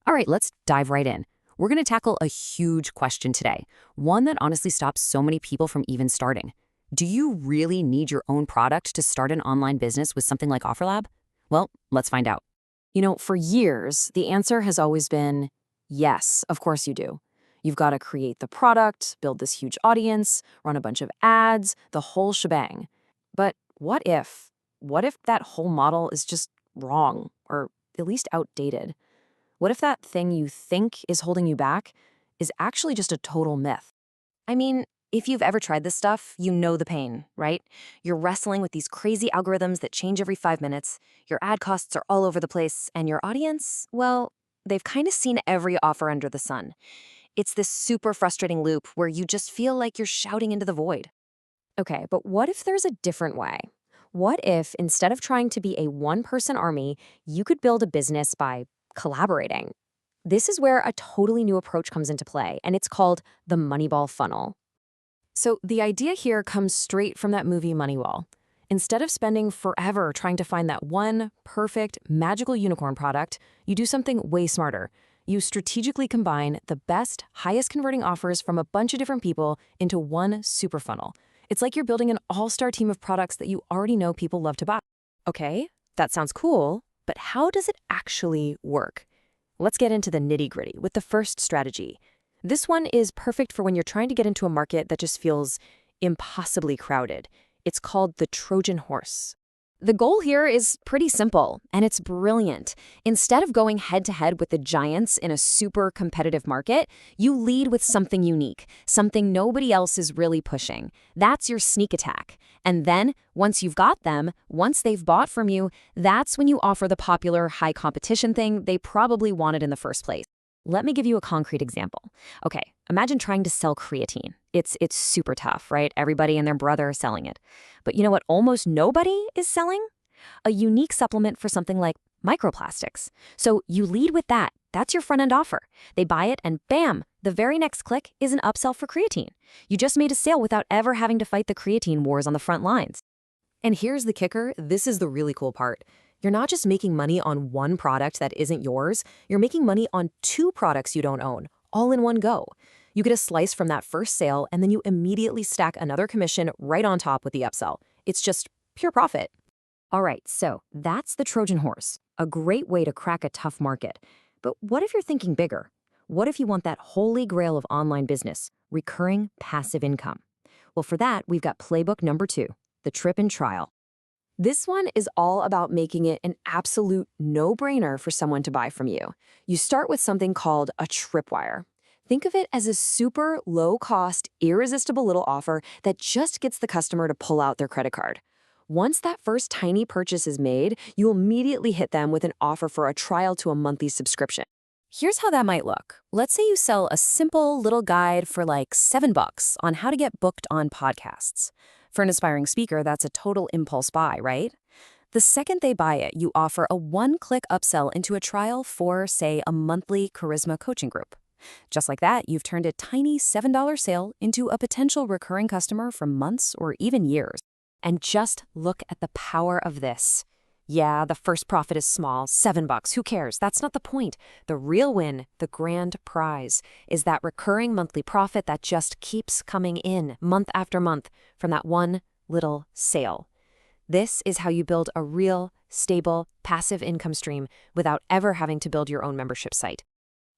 All right, let's dive right in. We're going to tackle a huge question today, one that honestly stops so many people from even starting. Do you really need your own product to start an online business with something like OfferLab? Well, let's find out. For years, the answer has always been yes, of course you do. You've got to create the product, build this huge audience, run a bunch of ads, the whole shebang. But what if? What if that whole model is just wrong, or at least outdated? What if that thing you think is holding you back is actually just a total myth? I mean, if you've ever tried this stuff, you know the pain, right? You're wrestling with these crazy algorithms that change every 5 minutes, your ad costs are all over the place, and your audience, well, they've kind of seen every offer under the sun. It's this super frustrating loop where you just feel like you're shouting into the void. Okay, but what if there's a different way? What if instead of trying to be a one-person army, you could build a business by collaborating? This is where a totally new approach comes into play, and it's called the Moneyball funnel. So the idea here comes straight from that movie Moneyball. Instead of spending forever trying to find that one perfect, magical unicorn product, you do something way smarter. You strategically combine the best, highest converting offers from a bunch of different people into one super funnel. It's like you're building an all-star team of products that you already know people love to buy. Okay, that sounds cool, but how does it actually work? Let's get into the nitty-gritty with the first strategy. This one is perfect for when you're trying to get into a market that just feels impossibly crowded. It's called the Trojan horse. The goal here is pretty simple, and it's brilliant. Instead of going head-to-head with the giants in a super competitive market, you lead with something unique, something nobody else is really pushing. That's your sneak attack. And then, once you've got them, once they've bought from you, that's when you offer the popular high-competition thing they probably wanted in the first place. Let me give you a concrete example. Okay, imagine trying to sell creatine. It's super tough, right? Everybody and their brother are selling it. But you know what almost nobody is selling? A unique supplement for something like microplastics. So you lead with that. That's your front-end offer. They buy it and bam, the very next click is an upsell for creatine. You just made a sale without ever having to fight the creatine wars on the front lines. And here's the kicker. This is the really cool part. You're not just making money on one product that isn't yours, you're making money on two products you don't own, all in one go. You get a slice from that first sale, and then you immediately stack another commission right on top with the upsell. It's just pure profit. All right, so that's the Trojan horse, a great way to crack a tough market. But what if you're thinking bigger? What if you want that holy grail of online business, recurring passive income? Well, for that, we've got playbook number 2, the trip and trial. This one is all about making it an absolute no-brainer for someone to buy from you. You start with something called a tripwire. Think of it as a super low-cost, irresistible little offer that just gets the customer to pull out their credit card. Once that first tiny purchase is made, you immediately hit them with an offer for a trial to a monthly subscription. Here's how that might look. Let's say you sell a simple little guide for like $7 on how to get booked on podcasts. For an aspiring speaker, that's a total impulse buy, right? The second they buy it, you offer a one-click upsell into a trial for, say, a monthly charisma coaching group. Just like that, you've turned a tiny $7 sale into a potential recurring customer for months or even years. And just look at the power of this. Yeah, the first profit is small, $7, who cares? That's not the point. The real win, the grand prize, is that recurring monthly profit that just keeps coming in month after month from that one little sale. This is how you build a real, stable, passive income stream without ever having to build your own membership site.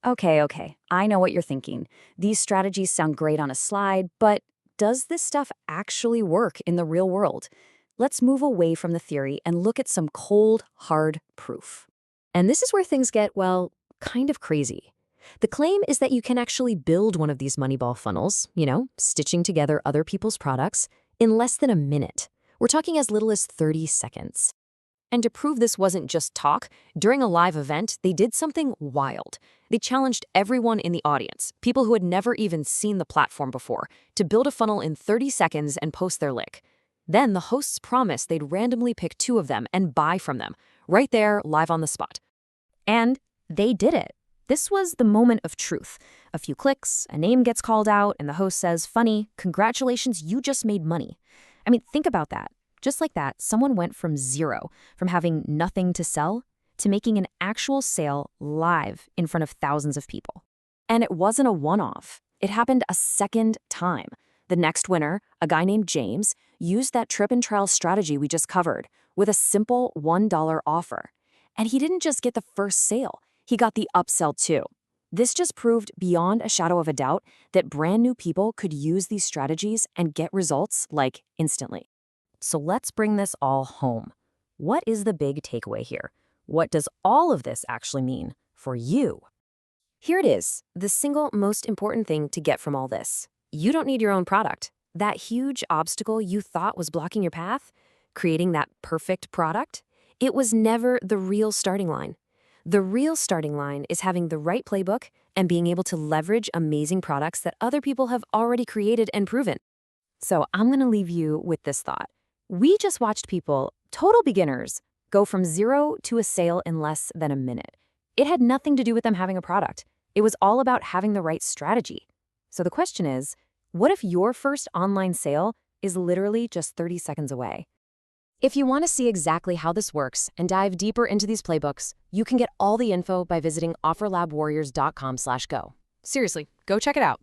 Okay, I know what you're thinking. These strategies sound great on a slide, but does this stuff actually work in the real world? Let's move away from the theory and look at some cold, hard proof. And this is where things get, well, kind of crazy. The claim is that you can actually build one of these Moneyball funnels, stitching together other people's products, in less than a minute. We're talking as little as 30 seconds. And to prove this wasn't just talk, during a live event, they did something wild. They challenged everyone in the audience, people who had never even seen the platform before, to build a funnel in 30 seconds and post their link. Then the hosts promised they'd randomly pick 2 of them and buy from them, right there, live on the spot. And they did it. This was the moment of truth. A few clicks, a name gets called out, and the host says, "Funny, congratulations, you just made money." I mean, think about that. Just like that, someone went from zero, from having nothing to sell, to making an actual sale live in front of thousands of people. And it wasn't a one-off. It happened a second time. The next winner, a guy named James, used that trip and trial strategy we just covered with a simple $1 offer. And he didn't just get the first sale, he got the upsell too. This just proved beyond a shadow of a doubt that brand new people could use these strategies and get results like instantly. So let's bring this all home. What is the big takeaway here? What does all of this actually mean for you? Here it is, the single most important thing to get from all this. You don't need your own product. That huge obstacle you thought was blocking your path, creating that perfect product, it was never the real starting line. The real starting line is having the right playbook and being able to leverage amazing products that other people have already created and proven. So I'm going to leave you with this thought. We just watched people, total beginners, go from zero to a sale in less than a minute. It had nothing to do with them having a product. It was all about having the right strategy. So the question is, what if your first online sale is literally just 30 seconds away? If you want to see exactly how this works and dive deeper into these playbooks, you can get all the info by visiting OfferLabWarriors.com/go. Seriously, go check it out.